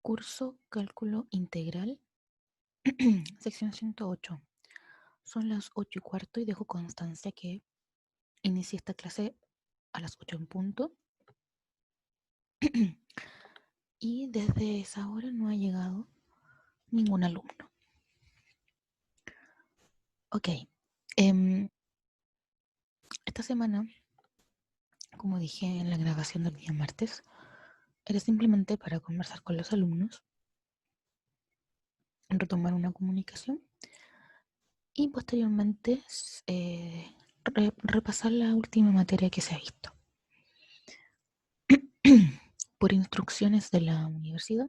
Curso Cálculo Integral, sección 108. Son las 8:15 y dejo constancia que inicié esta clase a las 8 en punto. Y desde esa hora no ha llegado ningún alumno. Ok. Esta semana, como dije en la grabación del día martes, era simplemente para conversar con los alumnos, retomar una comunicación y posteriormente repasar la última materia que se ha visto. Por instrucciones de la universidad,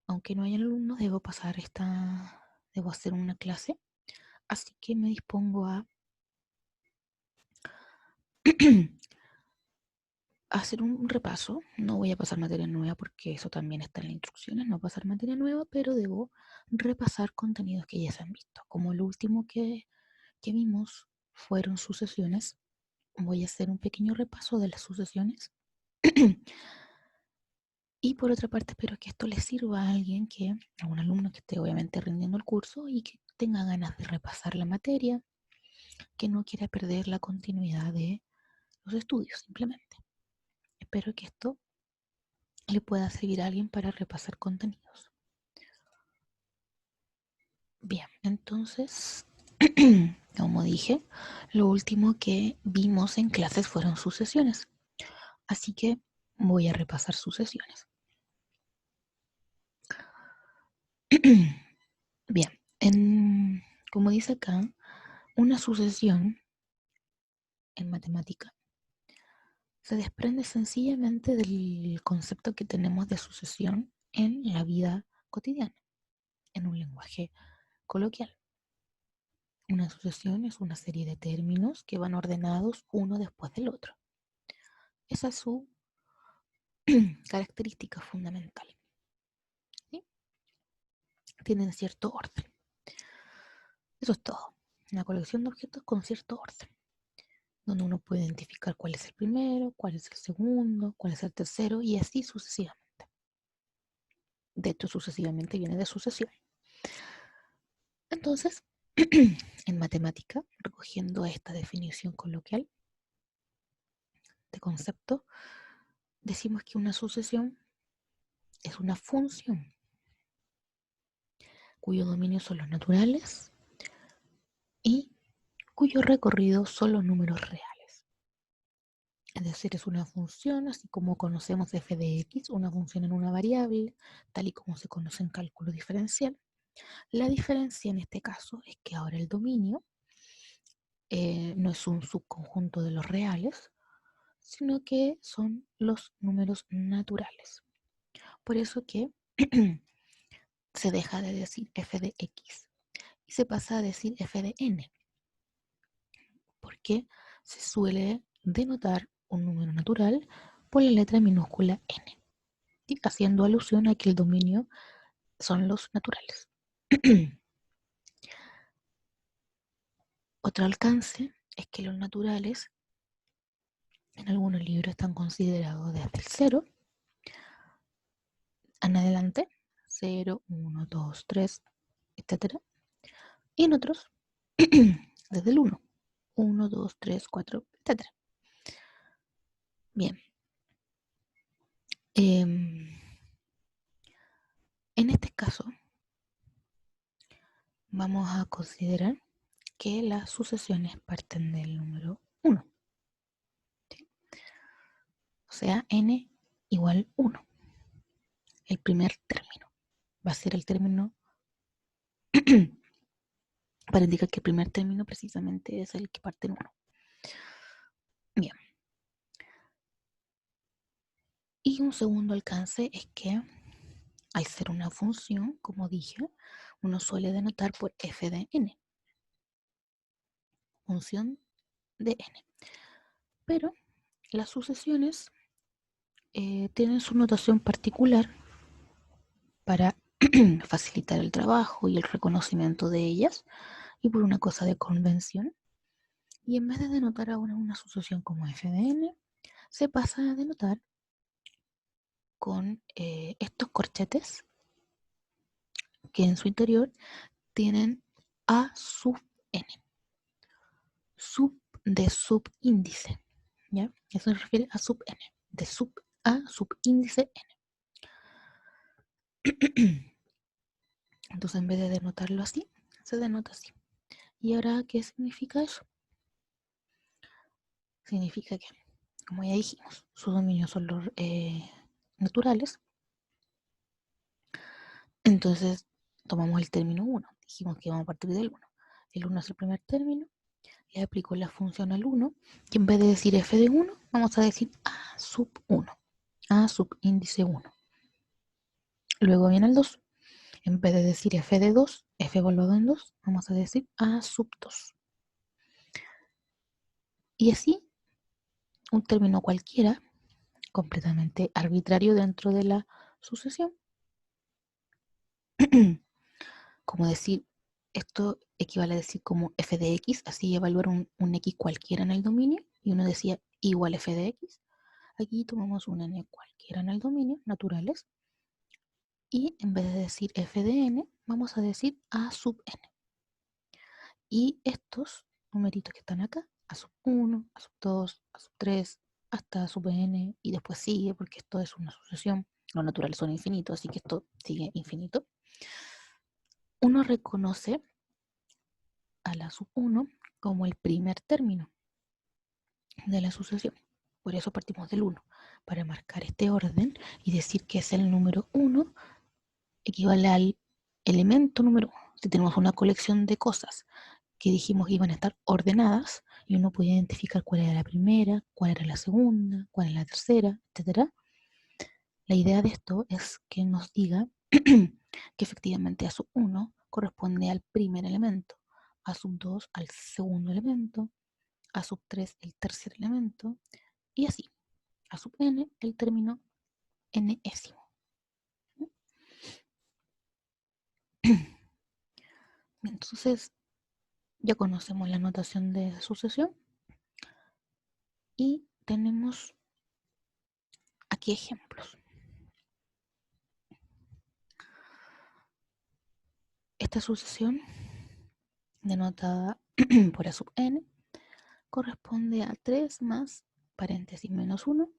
aunque no haya alumnos, debo hacer una clase, así que me dispongo a hacer un repaso. No voy a pasar materia nueva porque eso también está en las instrucciones, no pasar materia nueva, pero debo repasar contenidos que ya se han visto. Como lo último que vimos fueron sucesiones, voy a hacer un pequeño repaso de las sucesiones. Y por otra parte, espero que esto le sirva a un alumno que esté obviamente rindiendo el curso y que tenga ganas de repasar la materia, que no quiera perder la continuidad de los estudios, simplemente. Espero que esto le pueda servir a alguien para repasar contenidos. Bien, entonces, como dije, lo último que vimos en clases fueron sucesiones, así que voy a repasar sucesiones. Bien, como dice acá, una sucesión en matemática se desprende sencillamente del concepto que tenemos de sucesión en la vida cotidiana, en un lenguaje coloquial. Una sucesión es una serie de términos que van ordenados uno después del otro. Esa es su característica fundamental, ¿sí? Tienen cierto orden. Eso es todo. Una colección de objetos con cierto orden, donde uno puede identificar cuál es el primero, cuál es el segundo, cuál es el tercero y así sucesivamente. De hecho, sucesivamente viene de sucesión. Entonces, en matemática, recogiendo esta definición coloquial de concepto, decimos que una sucesión es una función cuyo dominio son los naturales y cuyo recorrido son los números reales. Es decir, es una función, así como conocemos f de x, una función en una variable, tal y como se conoce en cálculo diferencial. La diferencia en este caso es que ahora el dominio no es un subconjunto de los reales, sino que son los números naturales. Por eso que se deja de decir f de x y se pasa a decir f de n, porque se suele denotar un número natural por la letra minúscula n, y haciendo alusión a que el dominio son los naturales. Otro alcance es que los naturales en algunos libros están considerados desde el 0 en adelante, 0, 1, 2, 3, etc. Y en otros, desde el 1, 1, 2, 3, 4, etc. Bien. En este caso, vamos a considerar que las sucesiones parten del número 1. ¿Sí? O sea, n igual 1. El primer término va a ser el término para indicar que el primer término precisamente es el que parte en 1. Bien. Y un segundo alcance es que al ser una función, como dije, uno suele denotar por f de n. Función de n. Pero las sucesiones tienen su notación particular para facilitar el trabajo y el reconocimiento de ellas, y por una cosa de convención. Y en vez de denotar ahora una sucesión como f de n, se pasa a denotar con estos corchetes que en su interior tienen A sub n, sub de subíndice, ¿ya? Eso se refiere a sub n, de sub a subíndice n. Entonces, en vez de denotarlo así, se denota así. ¿Y ahora qué significa eso? Significa que, como ya dijimos, sus dominios son los naturales. Entonces, tomamos el término 1. Dijimos que vamos a partir del 1. El 1 es el primer término. Le aplico la función al 1. Y en vez de decir f de 1, vamos a decir a sub 1. A subíndice 1. Luego viene el 2. En vez de decir f de 2, f evaluado en 2, vamos a decir a sub 2. Y así, un término cualquiera, completamente arbitrario dentro de la sucesión. Como decir, esto equivale a decir como f de x, así evaluar un x cualquiera en el dominio, y uno decía igual f de x. Aquí tomamos un n cualquiera en el dominio, naturales, y en vez de decir f de n, vamos a decir a sub n. Y estos numeritos que están acá, a sub 1, a sub 2, a sub 3, hasta a sub n, y después sigue, porque esto es una sucesión. Los naturales son infinitos, así que esto sigue infinito. Uno reconoce a la sub 1 como el primer término de la sucesión. Por eso partimos del 1, para marcar este orden y decir que es el número 1, equivale al elemento número 1. Si tenemos una colección de cosas que dijimos que iban a estar ordenadas y uno puede identificar cuál era la primera, cuál era la segunda, cuál era la tercera, etc. La idea de esto es que nos diga que efectivamente a sub 1 corresponde al primer elemento, a sub 2 al segundo elemento, a sub 3 el tercer elemento, y así, a sub n el término nésimo. Entonces, ya conocemos la notación de sucesión y tenemos aquí ejemplos. Esta sucesión, denotada por a sub n, corresponde a 3 más paréntesis menos 1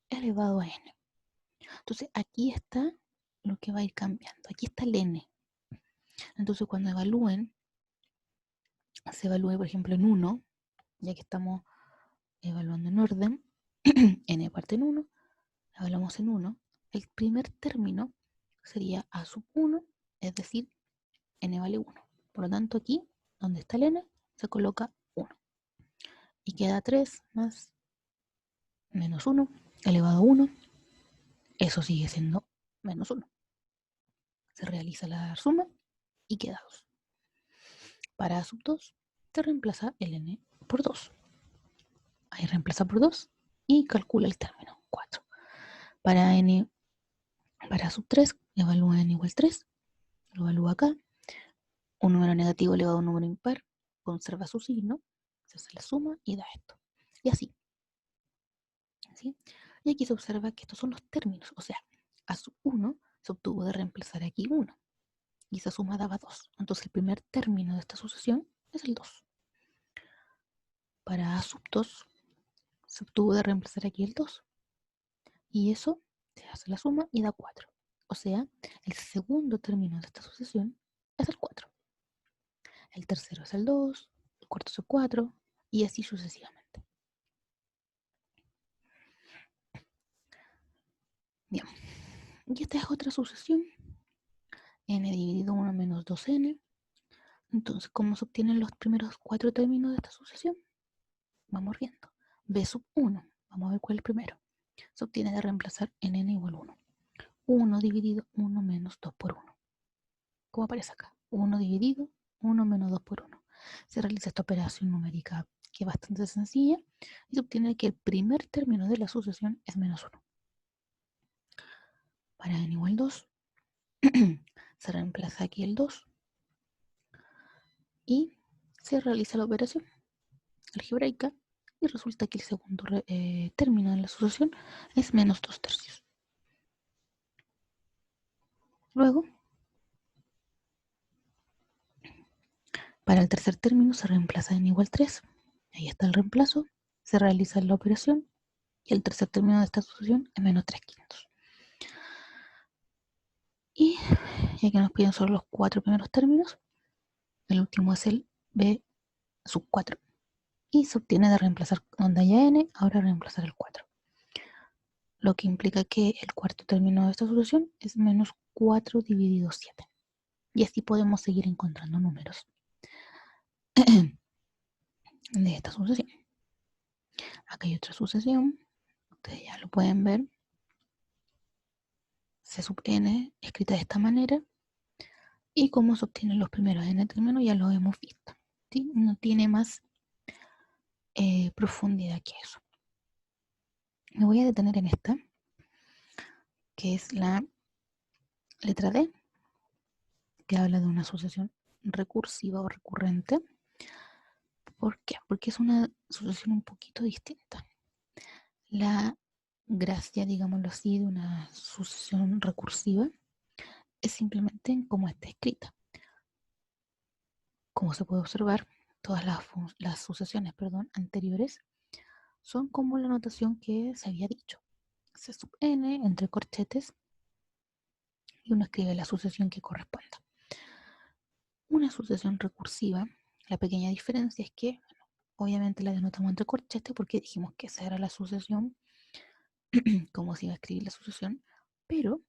elevado a n. Entonces aquí está lo que va a ir cambiando. Aquí está el n. Entonces cuando evalúen, se evalúe por ejemplo en 1, ya que estamos evaluando en orden, n parte en 1, evaluamos en 1, el primer término sería a sub 1, es decir, n vale 1. Por lo tanto aquí, donde está el n, se coloca 1. Y queda 3 más menos 1 elevado a 1. Eso sigue siendo menos 1. Se realiza la suma y queda 2. Para a sub 2 se reemplaza el n por 2. Ahí reemplaza por 2 y calcula el término 4. Para n, para sub 3, evalúa n igual 3. Lo evalúa acá. Un número negativo elevado a un número impar conserva su signo, se hace la suma y da esto. Y así. ¿Sí? Y aquí se observa que estos son los términos. O sea, a sub 1 se obtuvo de reemplazar aquí 1. Y esa suma daba 2. Entonces el primer término de esta sucesión es el 2. Para a sub 2 se obtuvo de reemplazar aquí el 2. Y eso se hace la suma y da 4. O sea, el segundo término de esta sucesión es el 4. El tercero es el 2, el cuarto es el 4 y así sucesivamente. Bien, y esta es otra sucesión. N dividido 1 menos 2n. Entonces, ¿cómo se obtienen los primeros 4 términos de esta sucesión? Vamos viendo. B sub 1, vamos a ver cuál es el primero. Se obtiene de reemplazar en n igual 1. 1 dividido 1 menos 2 por 1. ¿Cómo aparece acá? 1 dividido 1 menos 2 por 1. Se realiza esta operación numérica que es bastante sencilla y se obtiene que el primer término de la sucesión es menos 1. Para n igual 2, se reemplaza aquí el 2 y se realiza la operación algebraica y resulta que el segundo término de la sucesión es menos 2 tercios. Luego, para el tercer término se reemplaza n igual 3. Ahí está el reemplazo. Se realiza la operación y el tercer término de esta sucesión es menos 3 quintos. Y ya que nos piden solo los 4 primeros términos, el último es el b sub 4. Y se obtiene de reemplazar donde haya n, ahora reemplazar el 4. Lo que implica que el cuarto término de esta solución es menos 4 dividido 7. Y así podemos seguir encontrando números de esta sucesión. Acá hay otra sucesión, ustedes ya lo pueden ver. C sub n escrita de esta manera. Y cómo se obtienen los primeros n términos ya lo hemos visto. ¿Sí? No tiene más profundidad que eso. Me voy a detener en esta, que es la letra D, que habla de una sucesión recursiva o recurrente. ¿Por qué? Porque es una sucesión un poquito distinta. La gracia, digámoslo así, de una sucesión recursiva es simplemente en cómo está escrita. Como se puede observar, todas las sucesiones anteriores son como la notación que se había dicho. C sub n entre corchetes y uno escribe la sucesión que corresponda. Una sucesión recursiva, la pequeña diferencia es que, bueno, obviamente la denotamos entre corchetes porque dijimos que esa era la sucesión, cómo se iba a escribir la sucesión, pero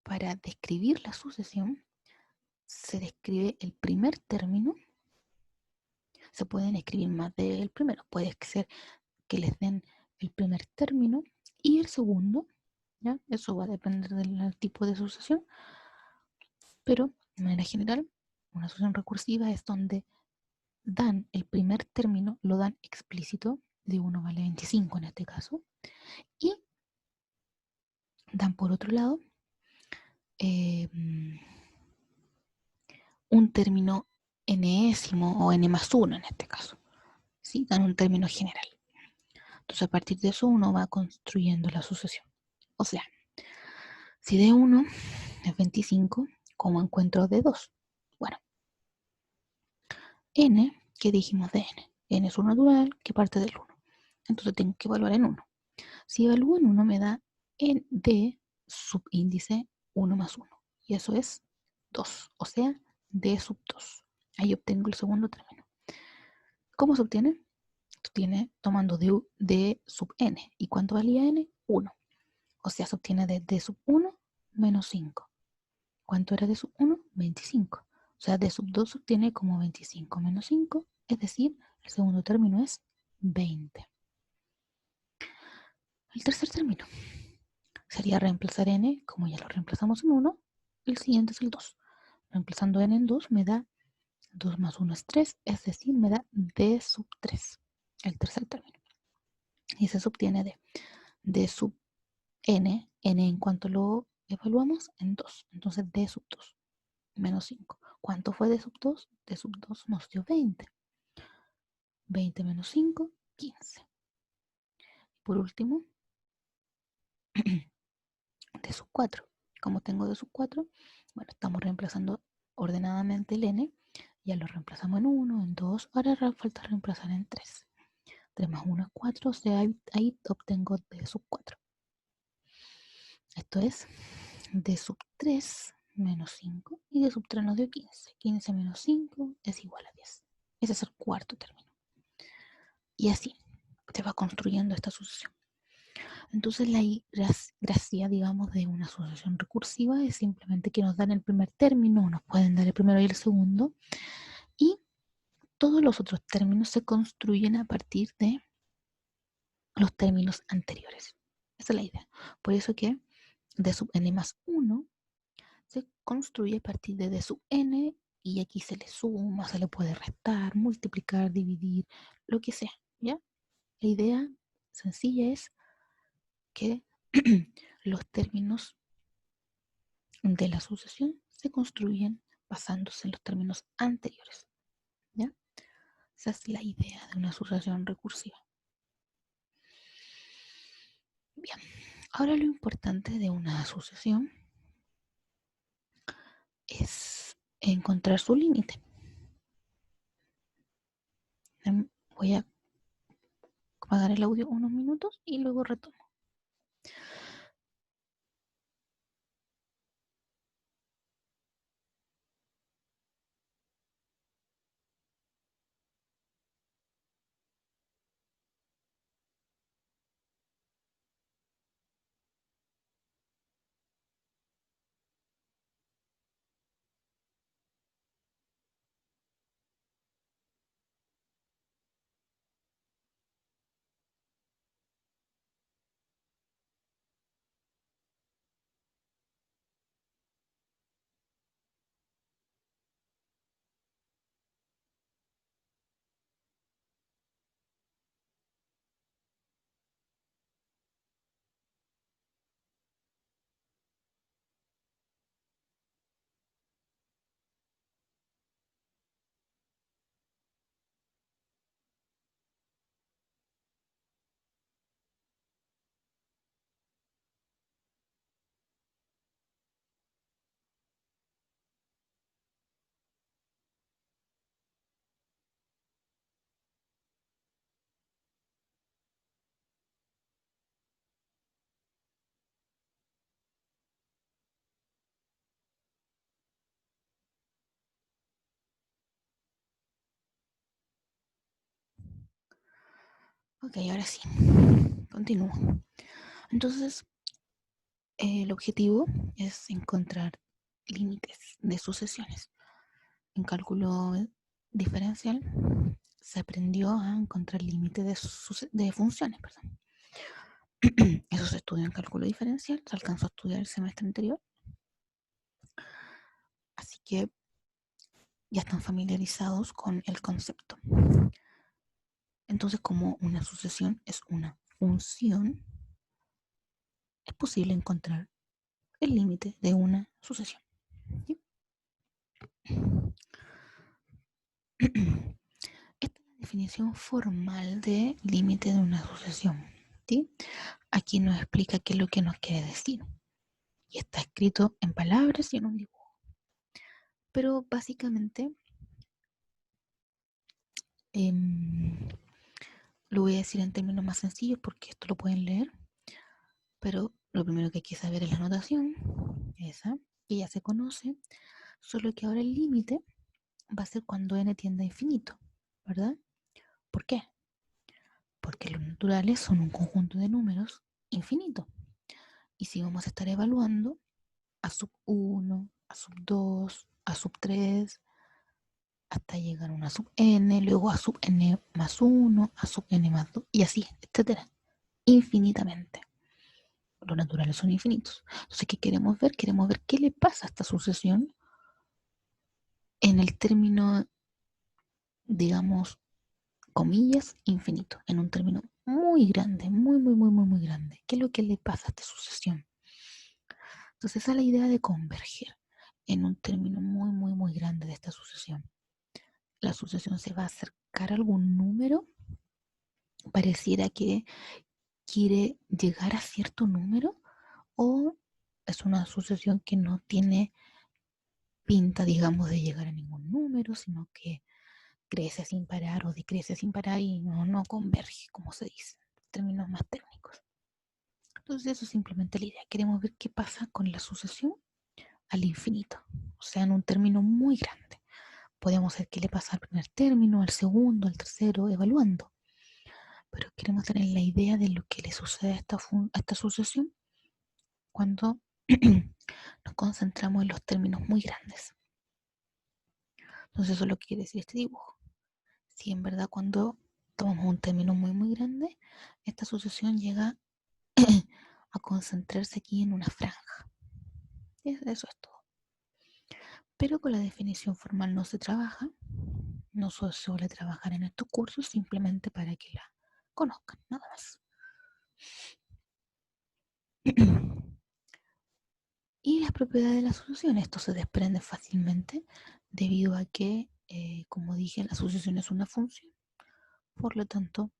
para describir la sucesión se describe el primer término. Se pueden escribir más del primero, puede ser que les den el primer término y el segundo, ¿ya? Eso va a depender del tipo de sucesión, pero de manera general, una sucesión recursiva es donde dan el primer término, lo dan explícito, de 1 vale 25 en este caso, y dan por otro lado un término enésimo o n más 1 en este caso, ¿sí? Dan un término general. Entonces a partir de eso uno va construyendo la sucesión. O sea, si D1 es 25, ¿cómo encuentro D2? Bueno, n, ¿qué dijimos de n? N es un natural que parte del 1. Entonces tengo que evaluar en 1. Si evalúo en 1 me da en D subíndice 1 más 1. Y eso es 2, o sea, D sub 2. Ahí obtengo el segundo término. ¿Cómo se obtiene? Se obtiene tomando D sub n. ¿Y cuánto valía n? 1. O sea, se obtiene de D sub 1 menos 5. ¿Cuánto era D sub 1? 25. O sea, D sub 2 se obtiene como 25 menos 5, es decir, el segundo término es 20. El tercer término sería reemplazar n, como ya lo reemplazamos en 1, el siguiente es el 2. Reemplazando n en 2 me da 2 más 1 es 3, es decir, me da d sub 3, el tercer término. Y se obtiene de d sub n en cuanto lo evaluamos en 2, entonces d sub 2 menos 5. ¿Cuánto fue d sub 2? D sub 2 nos dio 20. 20 menos 5, 15. Por último, d sub 4. Como tengo d sub 4, bueno, estamos reemplazando ordenadamente el n. Ya lo reemplazamos en 1, en 2. Ahora falta reemplazar en 3. 3 más 1 es 4, o sea, ahí obtengo d sub 4. Esto es d sub 3 menos 5 y d sub 3 nos dio 15. 15 menos 5 es igual a 10. Ese es el cuarto término. Y así se va construyendo esta sucesión. Entonces la gracia, digamos, de una sucesión recursiva es simplemente que nos dan el primer término, nos pueden dar el primero y el segundo, y todos los otros términos se construyen a partir de los términos anteriores. Esa es la idea. Por eso que d sub n más 1 se construye a partir de d sub n, y aquí se le suma, se le puede restar, multiplicar, dividir, lo que sea, ¿ya? La idea sencilla es que los términos de la sucesión se construyen basándose en los términos anteriores, ¿ya? Esa es la idea de una sucesión recursiva. Bien, ahora lo importante de una sucesión es encontrar su límite. Voy a apagar el audio unos minutos y luego retomo. Ok, ahora sí. Continúo. Entonces, el objetivo es encontrar límites de sucesiones. En cálculo diferencial se aprendió a encontrar límites de funciones. Perdón. Eso se estudió en cálculo diferencial, se alcanzó a estudiar el semestre anterior. Así que ya están familiarizados con el concepto. Entonces, como una sucesión es una función, es posible encontrar el límite de una sucesión. ¿Sí? Esta es la definición formal de límite de una sucesión. ¿Sí? Aquí nos explica qué es lo que nos quiere decir. Y está escrito en palabras y en un dibujo. Pero básicamente, lo voy a decir en términos más sencillos porque esto lo pueden leer. Pero lo primero que hay que saber es la notación, esa, que ya se conoce, solo que ahora el límite va a ser cuando n tiende a infinito, ¿verdad? ¿Por qué? Porque los naturales son un conjunto de números infinito. Y si vamos a estar evaluando a sub 1, a sub 2, a sub 3, hasta llegar a una sub n, luego a sub n más 1, a sub n más 2, y así, etcétera, infinitamente. Los naturales son infinitos. Entonces, ¿qué queremos ver? Queremos ver qué le pasa a esta sucesión en el término, digamos, comillas, infinito, en un término muy grande, muy grande. ¿Qué es lo que le pasa a esta sucesión? Entonces, esa es la idea de converger en un término muy grande de esta sucesión. La sucesión se va a acercar a algún número, pareciera que quiere llegar a cierto número, o es una sucesión que no tiene pinta, digamos, de llegar a ningún número, sino que crece sin parar o decrece sin parar y no converge, como se dice, en términos más técnicos. Entonces eso es simplemente la idea. Queremos ver qué pasa con la sucesión al infinito, o sea, en un término muy grande. Podemos ver qué le pasa al primer término, al segundo, al tercero, evaluando. Pero queremos tener la idea de lo que le sucede a esta sucesión cuando nos concentramos en los términos muy grandes. Entonces eso es lo que quiere decir este dibujo. Si en verdad cuando tomamos un término muy grande, esta sucesión llega a concentrarse aquí en una franja. Eso es todo. Pero con la definición formal no se trabaja, no se suele trabajar en estos cursos simplemente para que la conozcan, nada más. Y las propiedades de la sucesión, esto se desprende fácilmente debido a que, como dije, la sucesión es una función, por lo tanto,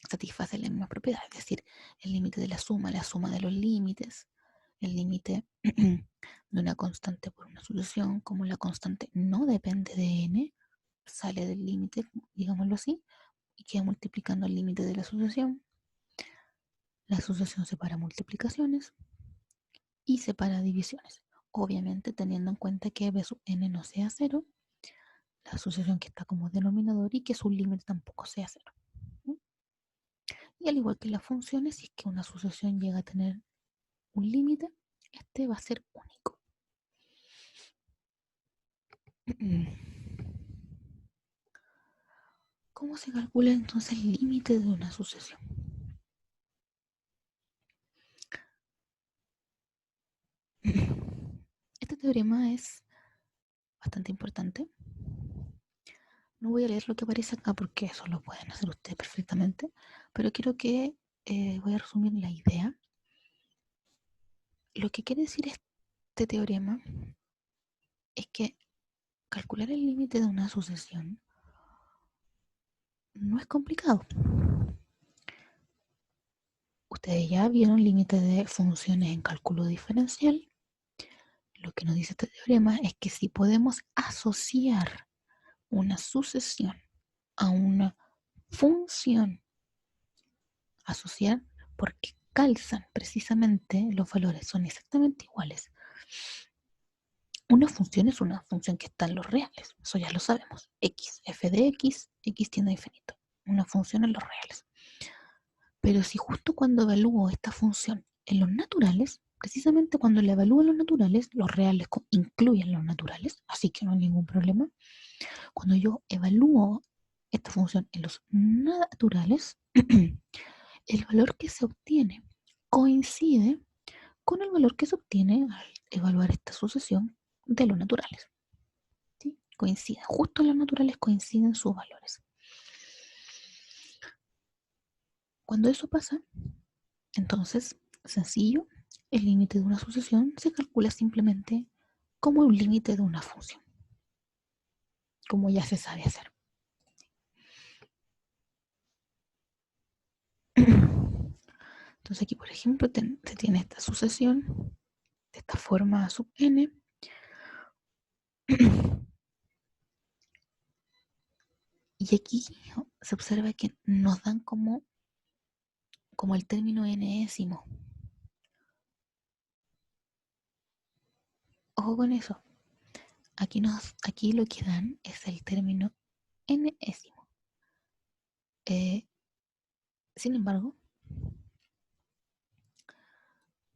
satisface la misma propiedad, es decir, el límite de la suma de los límites, el límite de una constante por una sucesión, como la constante no depende de n, sale del límite, digámoslo así, y queda multiplicando el límite de la sucesión. La sucesión separa multiplicaciones y separa divisiones. Obviamente teniendo en cuenta que b sub n no sea 0, la sucesión que está como denominador y que su límite tampoco sea 0. Y al igual que las funciones, si es que una sucesión llega a tener un límite, este va a ser único. ¿Cómo se calcula entonces el límite de una sucesión? Este teorema es bastante importante. No voy a leer lo que aparece acá porque eso lo pueden hacer ustedes perfectamente, pero quiero que voy a resumir la idea. Lo que quiere decir este teorema es que calcular el límite de una sucesión no es complicado. Ustedes ya vieron límite de funciones en cálculo diferencial. Lo que nos dice este teorema es que si podemos asociar una sucesión a una función, asociar porque calzan precisamente los valores, son exactamente iguales. Una función es una función que está en los reales, eso ya lo sabemos. X, f de x, x tiende a infinito. Una función en los reales. Pero si justo cuando evalúo esta función en los naturales, precisamente cuando la evalúo en los naturales, los reales incluyen los naturales, así que no hay ningún problema. Cuando yo evalúo esta función en los naturales, el valor que se obtiene coincide con el valor que se obtiene al evaluar esta sucesión de los naturales. ¿Sí? Coinciden, justo en los naturales coinciden sus valores. Cuando eso pasa, entonces, sencillo, el límite de una sucesión se calcula simplemente como un límite de una función, como ya se sabe hacer. Entonces aquí, por ejemplo, se tiene esta sucesión de esta forma a sub n. Y aquí se observa que nos dan como el término enésimo. Ojo con eso. Aquí lo que dan es el término enésimo. Sin embargo,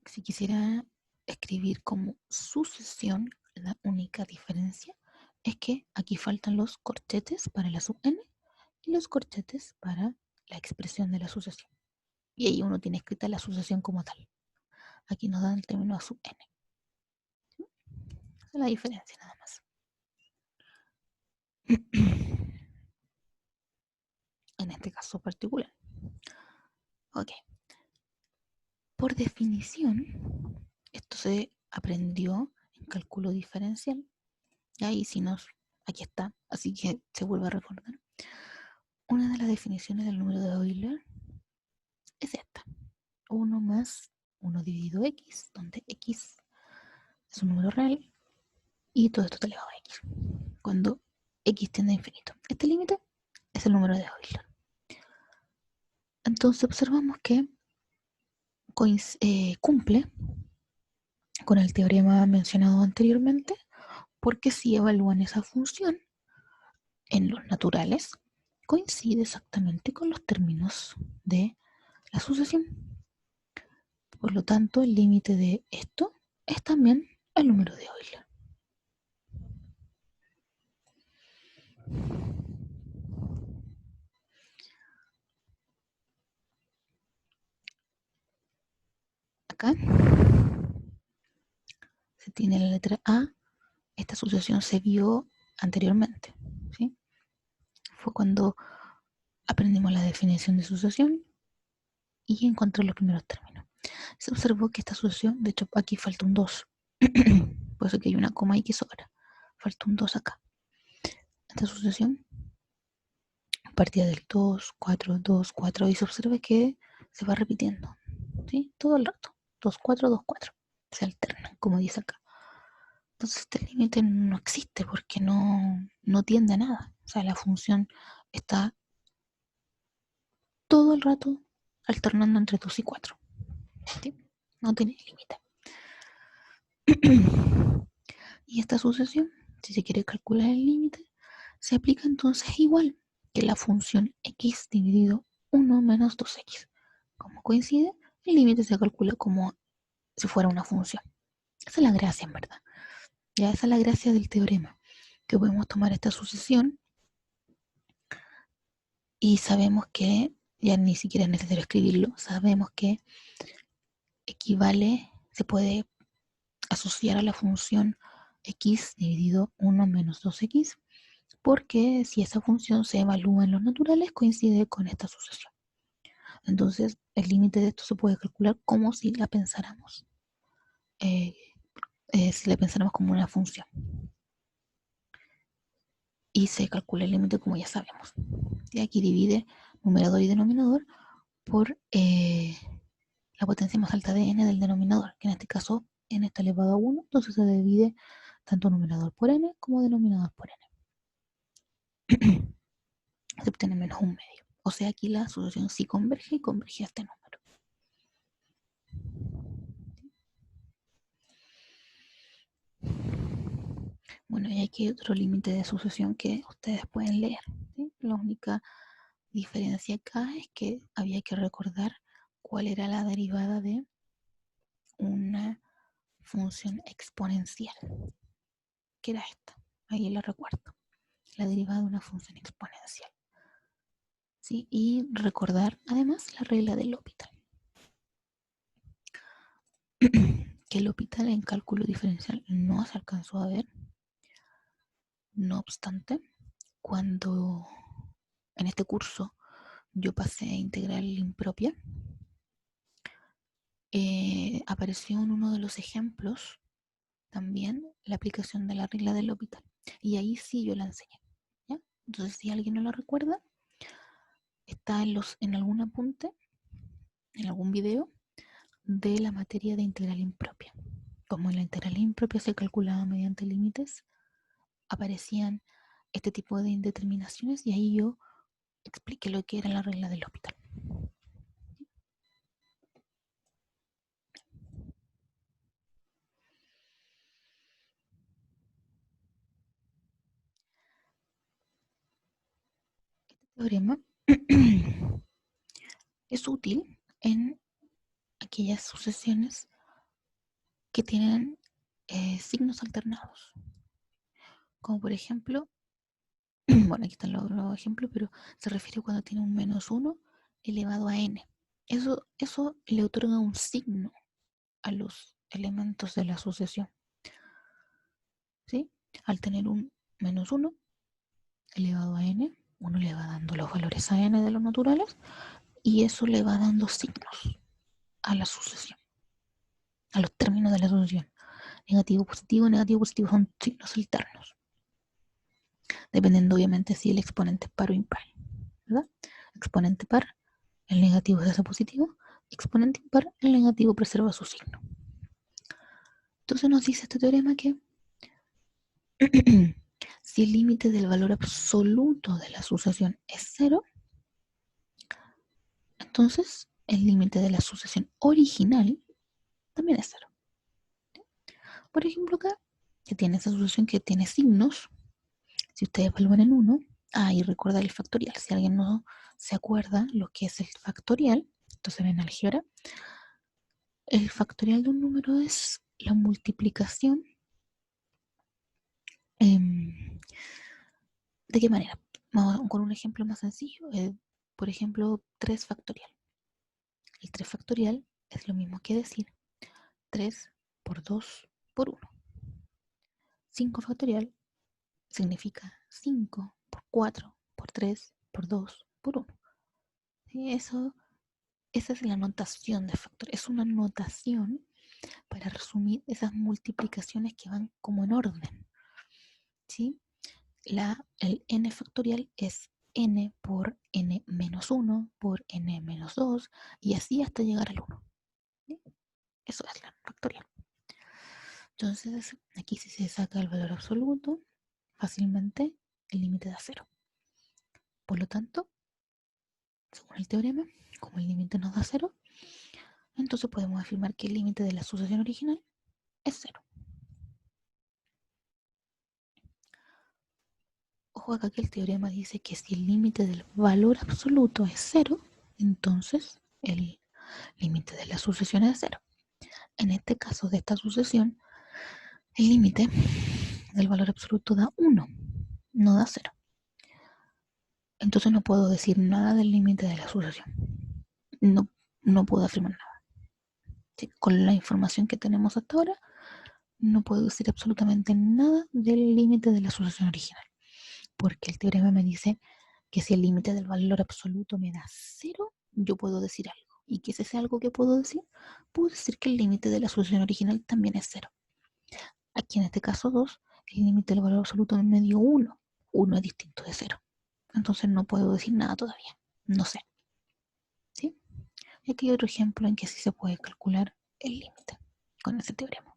si quisiera escribir como sucesión, la única diferencia es que aquí faltan los corchetes para la sub n y los corchetes para la expresión de la sucesión. Y ahí uno tiene escrita la sucesión como tal. Aquí nos dan el término a sub n. Esa es la diferencia nada más. En este caso particular. Ok. Por definición, esto se aprendió en cálculo diferencial. Y ahí si nos, aquí está, así que se vuelve a recordar. Una de las definiciones del número de Euler es esta. 1 más 1 dividido x, donde x es un número real y todo esto está elevado a x. Cuando x tiende a infinito. Este límite es el número de Euler. Entonces observamos que cumple con el teorema mencionado anteriormente, porque si evalúan esa función en los naturales, coincide exactamente con los términos de la sucesión. Por lo tanto, el límite de esto es también el número de Euler. Acá se tiene la letra A. Esta sucesión se vio anteriormente, ¿sí? Fue cuando aprendimos la definición de sucesión y encontré los primeros términos. Se observó que esta sucesión, de hecho aquí falta un 2, por eso que hay una coma y que sobra, falta un 2 acá. Esta sucesión partía del 2, 4, 2, 4 y se observa que se va repitiendo, ¿sí? Todo el rato, 2, 4, 2, 4. se alternan, como dice acá. Entonces este límite no existe porque no tiende a nada. O sea, la función está todo el rato alternando entre 2 y 4. ¿Sí? No tiene límite. Y esta sucesión, si se quiere calcular el límite, se aplica entonces igual que la función x dividido 1 menos 2x. Como coincide, el límite se calcula como si fuera una función. Esa es la gracia, en verdad. Ya esa es la gracia del teorema, que podemos tomar esta sucesión y sabemos que, ya ni siquiera es necesario escribirlo, sabemos que equivale, se puede asociar a la función x dividido 1 menos 2x, porque si esa función se evalúa en los naturales, coincide con esta sucesión. Entonces, el límite de esto se puede calcular como si la pensáramos, si la pensáramos como una función. Y se calcula el límite como ya sabemos. Y aquí divide numerador y denominador por la potencia más alta de n del denominador, que en este caso n está elevado a 1, entonces se divide tanto numerador por n como denominador por n. Se obtiene menos un medio. O sea, aquí la solución sí converge y converge a este número. Bueno, y aquí hay otro límite de sucesión que ustedes pueden leer. ¿Sí? La única diferencia acá es que había que recordar cuál era la derivada de una función exponencial, que era esta. Ahí la recuerdo. La derivada de una función exponencial. ¿Sí? Y recordar además la regla del L'Hopital. Que el L'Hopital en cálculo diferencial no se alcanzó a ver. No obstante, cuando en este curso yo pasé a integral impropia, apareció en uno de los ejemplos también la aplicación de la regla del L'Hopital. Y ahí sí yo la enseñé. ¿Ya? Entonces, si alguien no lo recuerda, está en algún apunte, en algún video, de la materia de integral impropia. Como en la integral impropia se calculaba mediante límites, aparecían este tipo de indeterminaciones y ahí yo expliqué lo que era la regla del L'Hopital. Este teorema es útil en aquellas sucesiones que tienen signos alternados. Como por ejemplo, bueno, aquí están los ejemplos, pero se refiere cuando tiene un menos 1 elevado a n. Eso le otorga un signo a los elementos de la sucesión. ¿Sí? Al tener un menos 1 elevado a n, uno le va dando los valores a n de los naturales y eso le va dando signos a la sucesión, a los términos de la sucesión. Negativo, positivo son signos alternos. Dependiendo obviamente si el exponente es par o impar. ¿Verdad? Exponente par, el negativo se hace positivo. Exponente impar, el negativo preserva su signo. Entonces nos dice este teorema que si el límite del valor absoluto de la sucesión es 0, entonces el límite de la sucesión original también es 0. Por ejemplo acá, que tiene esa sucesión que tiene signos, si ustedes evalúan en 1, y recuerda el factorial. Si alguien no se acuerda lo que es el factorial, esto se ve en álgebra, el factorial de un número es la multiplicación. ¿De qué manera? Vamos con un ejemplo más sencillo. Por ejemplo, 3 factorial. El 3 factorial es lo mismo que decir 3 por 2 por 1. 5 factorial significa 5 por 4 por 3 por 2 por 1. ¿Sí? Esa es la notación de factor. Es una notación para resumir esas multiplicaciones que van como en orden. ¿Sí? El n factorial es n por n menos 1 por n menos 2 y así hasta llegar al 1. ¿Sí? Eso es la factorial. Entonces, aquí si se saca el valor absoluto, fácilmente el límite da 0. Por lo tanto, según el teorema, como el límite nos da 0, entonces podemos afirmar que el límite de la sucesión original es 0. Ojo acá que el teorema dice que si el límite del valor absoluto es 0, entonces el límite de la sucesión es 0. En este caso de esta sucesión, el límite del valor absoluto da 1, no da 0. Entonces no puedo decir nada del límite de la sucesión. No, no puedo afirmar nada. ¿Sí? Con la información que tenemos hasta ahora, no puedo decir absolutamente nada del límite de la sucesión original. Porque el teorema me dice que si el límite del valor absoluto me da 0, yo puedo decir algo. ¿Y qué es ese algo que puedo decir? Puedo decir que el límite de la sucesión original también es 0. Aquí en este caso 2, el límite del valor absoluto me dio 1. 1 es distinto de 0. Entonces no puedo decir nada todavía. No sé. ¿Sí? Y aquí hay otro ejemplo en que sí se puede calcular el límite con ese teorema.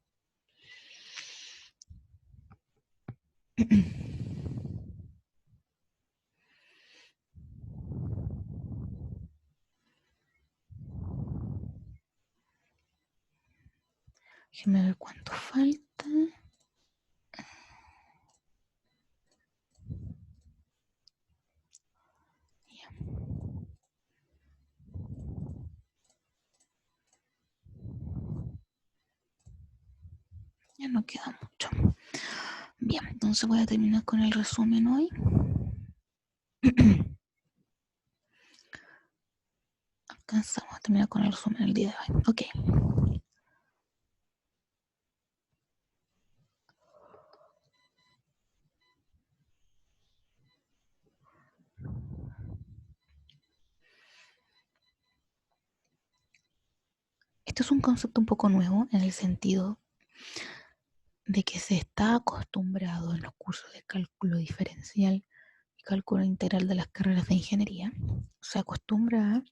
Déjenme ver cuánto falta. Ya no queda mucho. Bien, entonces voy a terminar con el resumen hoy. Alcanzamos a terminar con el resumen el día de hoy. Ok. Este es un concepto un poco nuevo en el sentido de que se está acostumbrado en los cursos de cálculo diferencial y cálculo integral de las carreras de ingeniería. Se acostumbra a,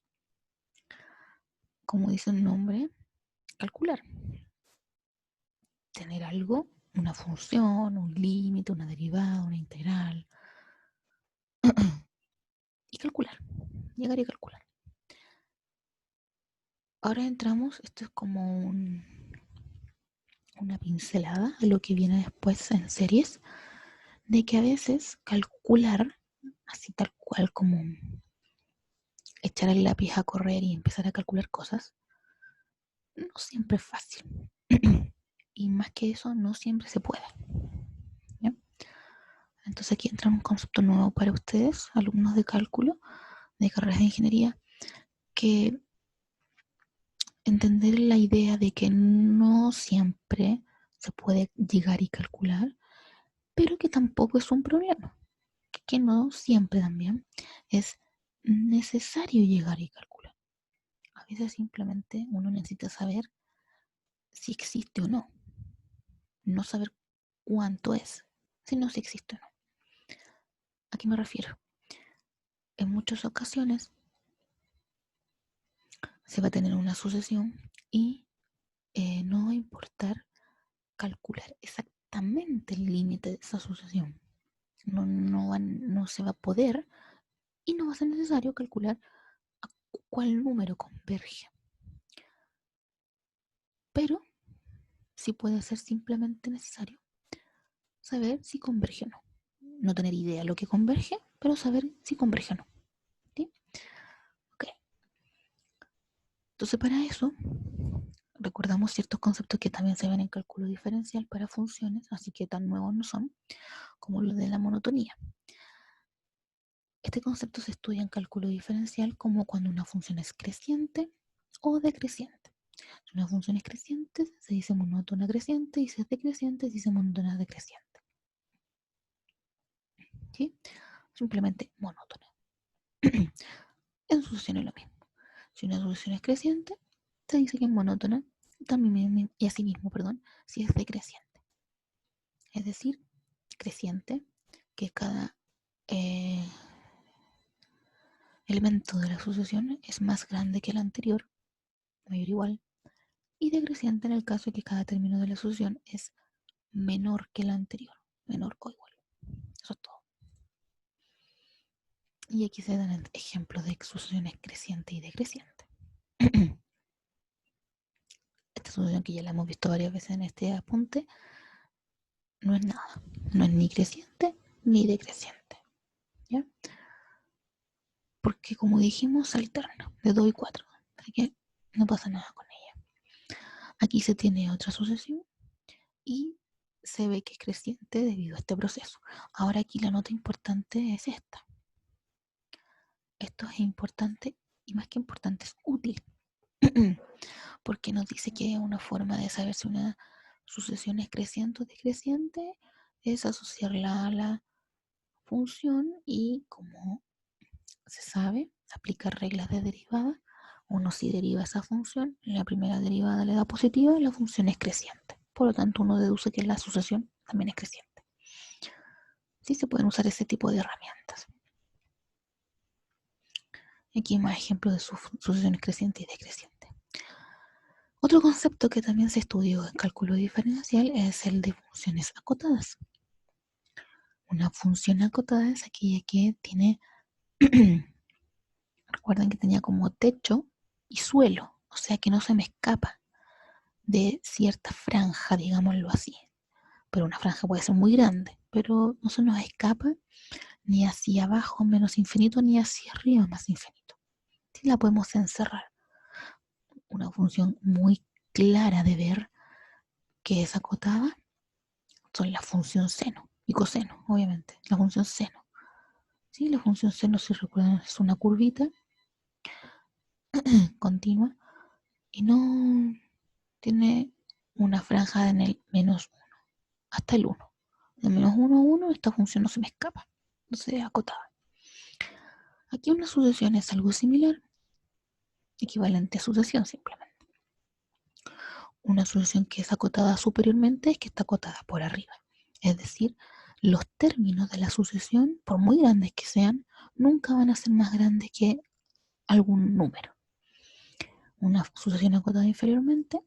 como dice el nombre, calcular. Tener algo, una función, un límite, una derivada, una integral, y calcular, llegar y calcular. Ahora entramos, esto es como una pincelada de lo que viene después en series, de que a veces calcular, así tal cual como echar el lápiz a correr y empezar a calcular cosas, no siempre es fácil. Y más que eso, no siempre se puede. ¿Ya? Entonces aquí entra un concepto nuevo para ustedes, alumnos de cálculo, de carreras de ingeniería, que entender la idea de que no siempre se puede llegar y calcular, pero que tampoco es un problema, que no siempre también es necesario llegar y calcular. A veces simplemente uno necesita saber si existe o no, no saber cuánto es, sino si existe o no. ¿A qué me refiero? En muchas ocasiones se va a tener una sucesión y no va a importar calcular exactamente el límite de esa sucesión. No se va a poder y no va a ser necesario calcular a cuál número converge. Pero sí puede ser simplemente necesario saber si converge o no. No tener idea de lo que converge, pero saber si converge o no. ¿Sí? Ok. Entonces para eso recordamos ciertos conceptos que también se ven en cálculo diferencial para funciones, así que tan nuevos no son, como lo de la monotonía. Este concepto se estudia en cálculo diferencial como cuando una función es creciente o decreciente. Si una función es creciente, se dice monótona creciente, y si es decreciente, se dice monótona decreciente. ¿Sí? Simplemente monótona. En sucesión es lo mismo. Si una sucesión es creciente, se dice que es monótona, también, y asimismo, perdón, si es decreciente. Es decir, creciente, que cada elemento de la sucesión es más grande que el anterior, mayor o igual, y decreciente en el caso de que cada término de la sucesión es menor que la anterior, menor o igual. Eso es todo. Y aquí se dan ejemplos de sucesiones creciente y decreciente. Esta sucesión que ya la hemos visto varias veces en este apunte no es nada, no es ni creciente ni decreciente, ¿ya? Porque como dijimos, se alterna de 2 y 4, así que no pasa nada con ella. Aquí se tiene otra sucesión y se ve que es creciente debido a este proceso. Ahora aquí la nota importante es esta. Esto es importante y más que importante es útil porque nos dice que una forma de saber si una sucesión es creciente o decreciente es asociarla a la función y como se sabe, aplicar reglas de derivada. Uno si deriva esa función, la primera derivada le da positiva y la función es creciente. Por lo tanto, uno deduce que la sucesión también es creciente. Sí se pueden usar ese tipo de herramientas. Aquí hay más ejemplos de sucesiones crecientes y decrecientes. Otro concepto que también se estudió en cálculo diferencial es el de funciones acotadas. Una función acotada es aquella que tiene, recuerden que tenía como techo y suelo, o sea que no se me escapa de cierta franja, digámoslo así. Pero una franja puede ser muy grande, pero no se nos escapa ni hacia abajo menos infinito, ni hacia arriba más infinito. Sí la podemos encerrar. Una función muy clara de ver que es acotada son la función seno y coseno, obviamente. La función seno. ¿Sí? La función seno, si recuerdan, es una curvita continua y no tiene una franja en el menos 1 hasta el 1. De menos 1 a 1 esta función no se me escapa, no se ve acotada. Aquí una sucesión es algo similar, equivalente a sucesión simplemente. Una sucesión que es acotada superiormente es que está acotada por arriba. Es decir, los términos de la sucesión, por muy grandes que sean, nunca van a ser más grandes que algún número. Una sucesión acotada inferiormente,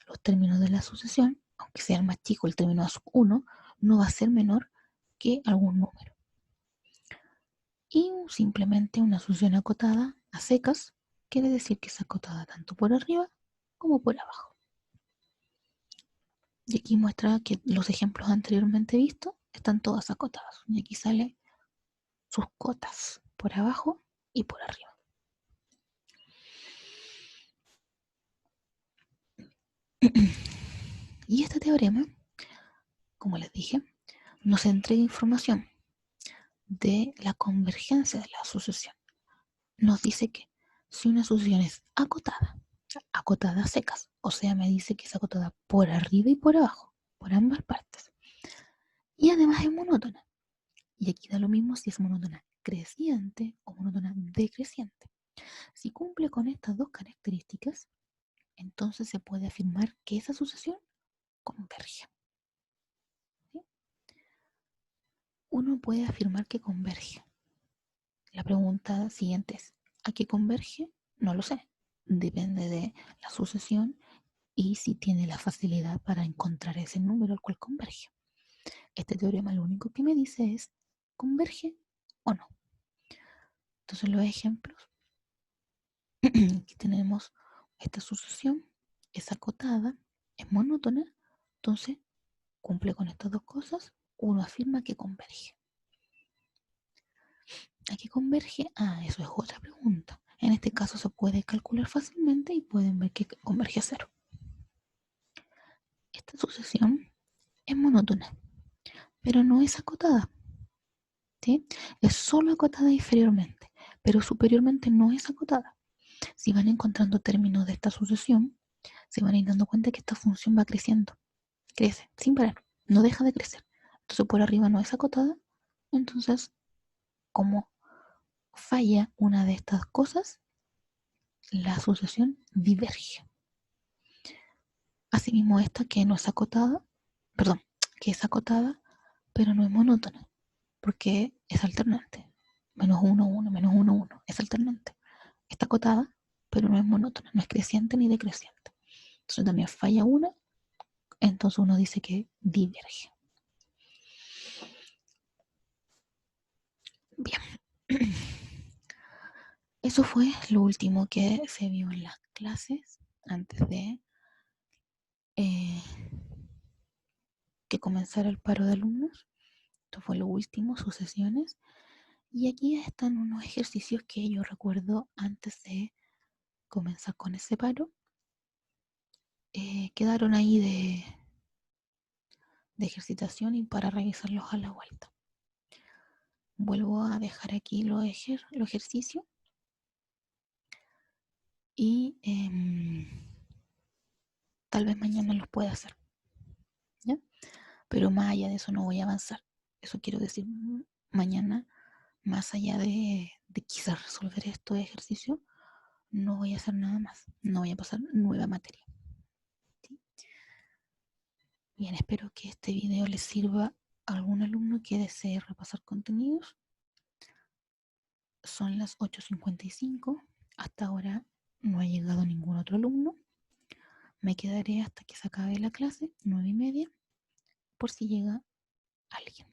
los términos de la sucesión, aunque sea más chico el término a sub 1, no va a ser menor que algún número. Y simplemente una sucesión acotada a secas quiere decir que es acotada tanto por arriba como por abajo. Y aquí muestra que los ejemplos anteriormente vistos están todas acotadas. Y aquí sale sus cotas por abajo y por arriba. Y este teorema, como les dije, nos entrega información de la convergencia de la sucesión. Nos dice que si una sucesión es acotada a secas, o sea, me dice que es acotada por arriba y por abajo, por ambas partes, y además es monótona. Y aquí da lo mismo si es monótona creciente o monótona decreciente. Si cumple con estas dos características, entonces se puede afirmar que esa sucesión converge. ¿Sí? Uno puede afirmar que converge. La pregunta siguiente es, ¿a qué converge? No lo sé. Depende de la sucesión y si tiene la facilidad para encontrar ese número al cual converge. Este teorema lo único que me dice es, ¿converge o no? Entonces los ejemplos, aquí tenemos esta sucesión, es acotada, es monótona, entonces cumple con estas dos cosas, uno afirma que converge. ¿A qué converge? Ah, eso es otra pregunta. En este caso se puede calcular fácilmente y pueden ver que converge a 0. Esta sucesión es monótona, pero no es acotada. ¿Sí? Es solo acotada inferiormente, pero superiormente no es acotada. Si van encontrando términos de esta sucesión, se van a ir dando cuenta que esta función va creciendo. Crece, sin parar, no deja de crecer. Entonces por arriba no es acotada, entonces como falla una de estas cosas, la sucesión diverge. Asimismo esta que no es acotada, perdón, que es acotada, pero no es monótona, porque es alternante. Menos 1, 1, menos 1, 1, es alternante. Está acotada, pero no es monótona, no es creciente ni decreciente. Entonces también falla una, entonces uno dice que diverge. Bien. Eso fue lo último que se vio en las clases antes de eh, que comenzara el paro de alumnos. Esto fue lo último, sus sesiones. Y aquí están unos ejercicios que yo recuerdo antes de comenzar con ese paro. Quedaron ahí de ejercitación y para revisarlos a la vuelta. Vuelvo a dejar aquí los ejercicios y tal vez mañana los pueda hacer, ¿ya? Pero más allá de eso no voy a avanzar. Eso quiero decir, mañana, más allá de quizás resolver estos ejercicios, no voy a hacer nada más. No voy a pasar nueva materia. ¿Sí? Bien, espero que este video les sirva a algún alumno que desee repasar contenidos. Son las 8:55. Hasta ahora no ha llegado ningún otro alumno. Me quedaré hasta que se acabe la clase, 9:30, por si llega alguien.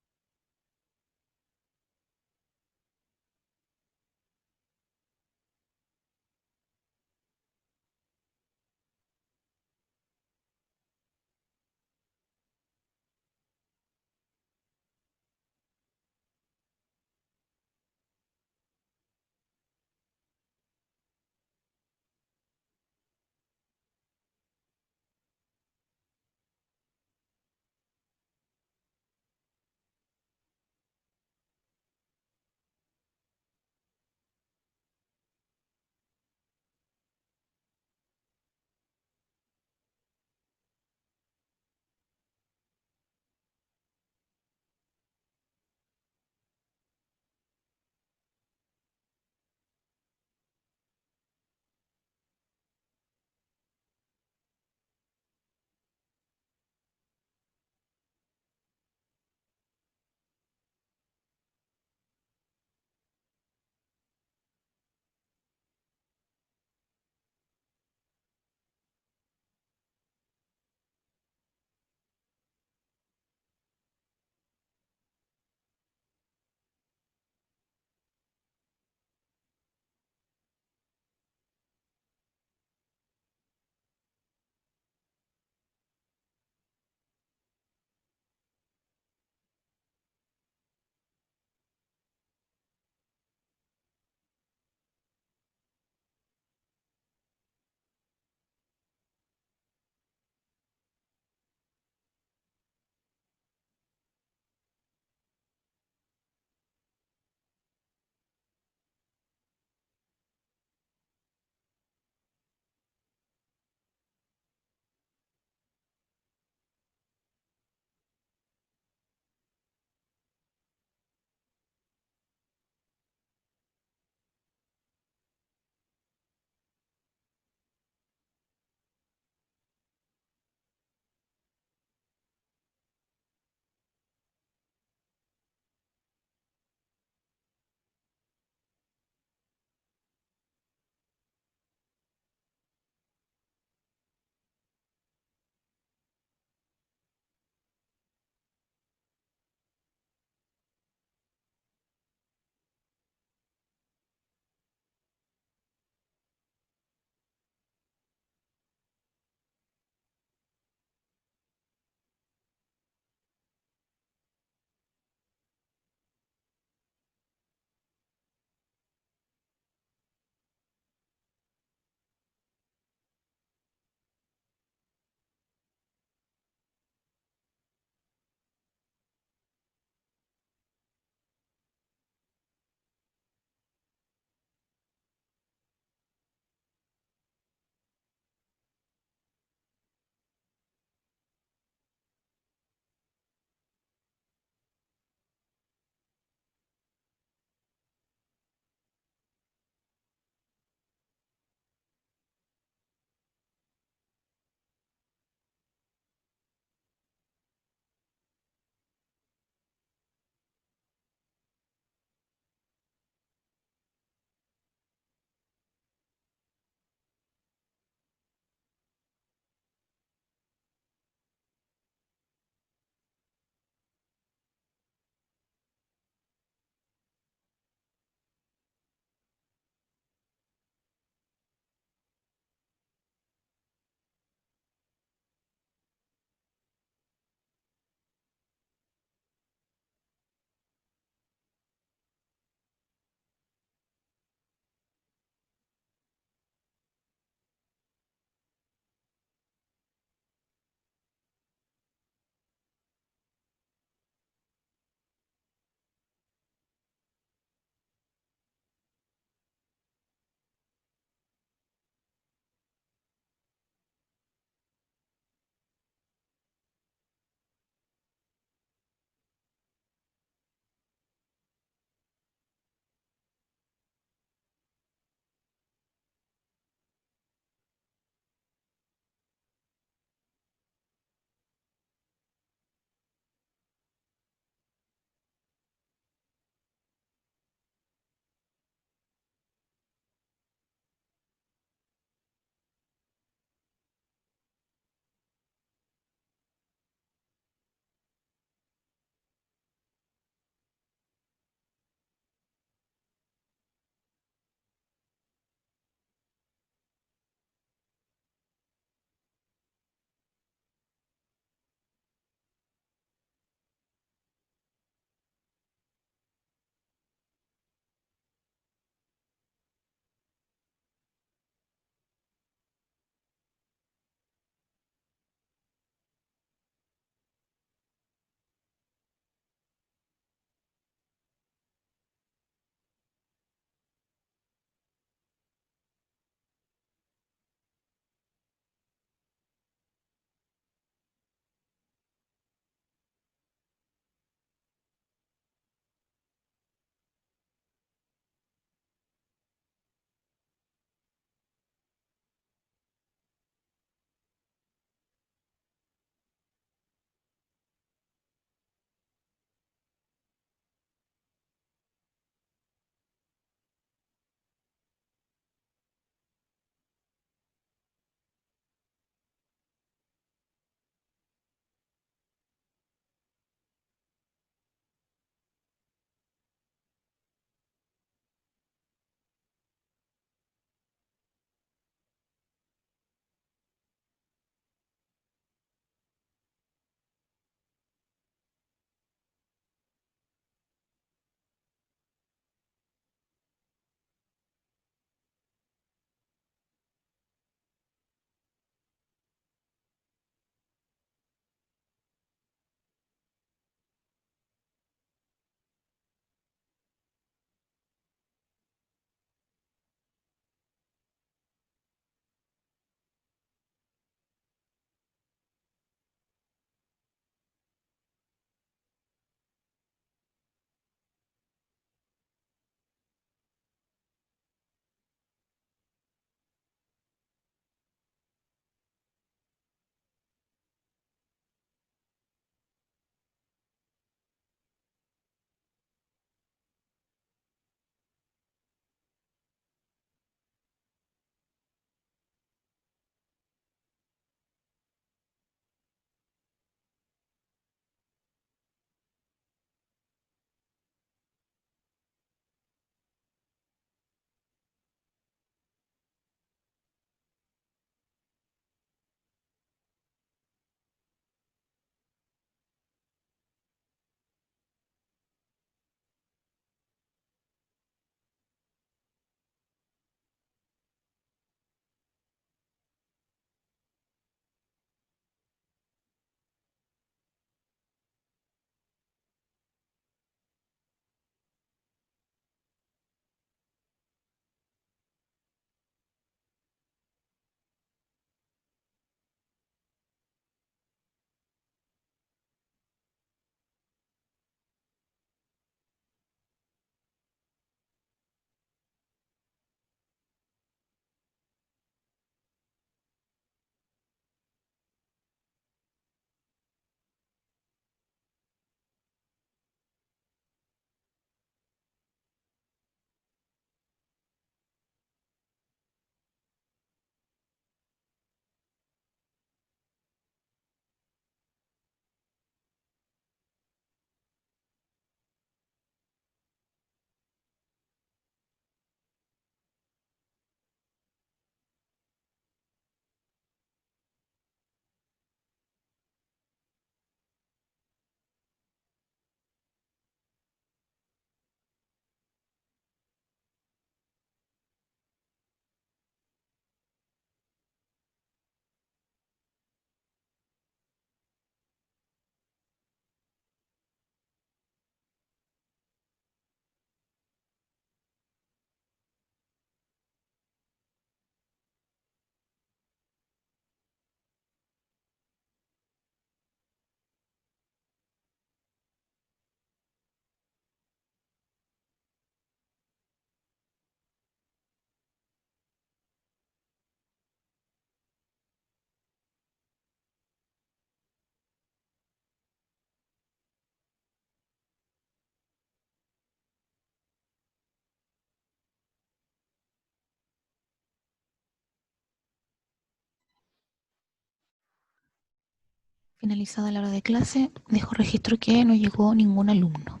Finalizada la hora de clase, dejo registro que no llegó ningún alumno.